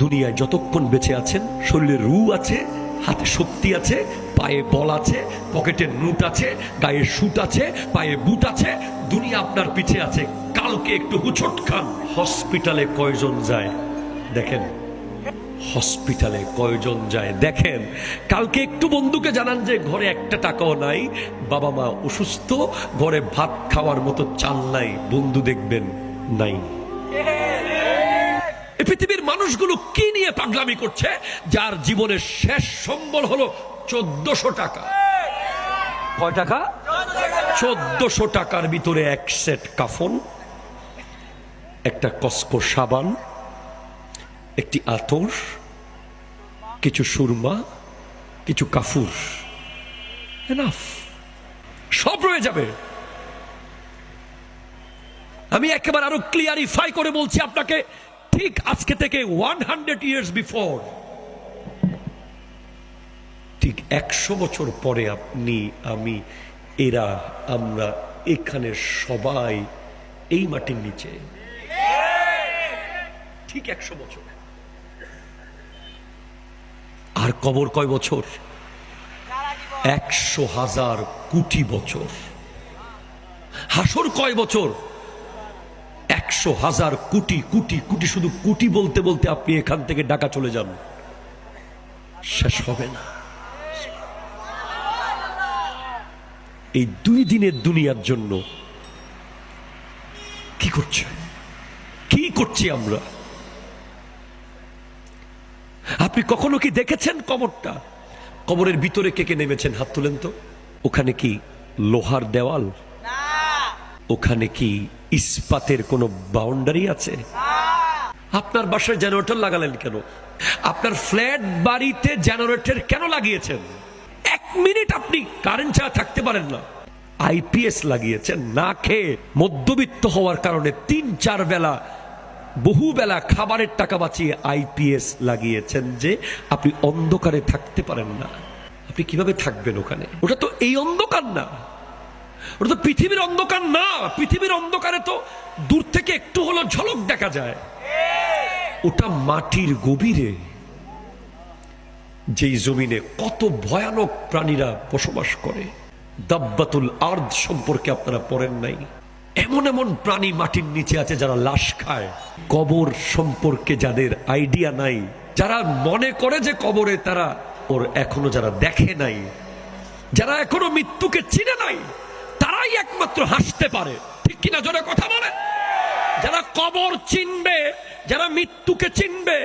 দুনিয়ায় যতক্ষণ বেঁচে আছেন, শরীরে রু আছে, হাতে শক্তি আছে, পায়ে বল আছে, পকেটে নোট আছে, গায়ে শুট আছে, পায়ে বুট আছে, দুনিয়া আপনার পিছে আছে। কালকে একটু হুচট খান, হসপিটালে কয়জন যায় দেখেন, হসপিটালে কয়জন যায় দেখেন। কালকে একটু বন্ধুকে জানান যে ঘরে একটা টাকাও নাই, বাবা মা অসুস্থ, ঘরে ভাত খাওয়ার মতো চাল নাই, বন্ধু দেখবেন নাই। এই পৃথিবীর মানুষগুলো কি নিয়ে পাগলামি করছে, যার জীবনের শেষ সম্বল হলো 1400 টাকা। কয় টাকা? 1400 টাকার ভিতরে এক সেট কাফন, একটা কসকো সাবান, একটি আতর, কিছু সুরমা, কিছু কাফুর, এনাফ, সব রয়ে যাবে। আমি একেবারে আরো ক্লিয়ারিফাই করে বলছি আপনাকে, ঠিক আজকে থেকে 100 years বিফোর, ঠিক 100 বছর পরে আপনি, আমি, এরা, আমরা এখানে সবাই এই মাটির নিচে, ঠিক 100 বছর। আর কবর কয় বছর? 100,000 কোটি বছর। হাসর কয় বছর? 100,000 কোটি কোটি কোটি। শুধু কোটি বলতে বলতে আপনি এখান থেকে ঢাকা চলে যান, শেষ হবে না। এই 2 দিনের দুনিয়ার জন্য কি করছে, কি করছি আমরা? আপনি কখনো কি দেখেছেন কবরটা? কবরের ভিতরে কে কে নেমেছেন? হাত তুলেন তো। ওখানে কি লোহার দেওয়াল? ওখানে কি ইস্পাতের কোনো বাউন্ডারি আছে? আপনার বাসায় জেনারেটর লাগালেন কেন? আপনার ফ্ল্যাট বাড়িতে জেনারেটর কেন লাগিয়েছেন? 1 মিনিট আপনি কারেন্ট ছাড়া থাকতে পারেন না। আইপিএস লাগিয়েছেন না খেয়ে, মধ্যবিত্ত হওয়ার কারণে 3-4 বেলা, বহু বেলা খাবারের টাকা বাঁচিয়ে আইপিএস লাগিয়েছেন যে আপনি অন্ধকারে থাকতে পারেন না। আপনি কিভাবে থাকবেন ওখানে? ওটা তো এই অন্ধকার না, ওটা তো পৃথিবীর অন্ধকার না। পৃথিবীর অন্ধকারে তো দূর থেকে একটু হলো ঝলক দেখা যায়। ওটা মাটির গভীরে, যেই জমিনে কত ভয়ানক প্রাণীরা বসবাস করে। দাব্বাতুল আরদ সম্পর্কে আপনারা পড়েন নাই? এমন এমন প্রাণী মাটির নিচে আছে যারা লাশ খায়। কবর সম্পর্কে যাদের আইডিয়া নাই, যারা মনে করে যে কবরে তারা ওর, এখনো যারা দেখে নাই, যারা এখনো মৃত্যুকে চিনে নাই, তারাই একমাত্র হাসতে পারে। ঠিক কিনা? জোরে কথা বলে। যারা কবর চিনবে, যারা মৃত্যুকে চিনবে,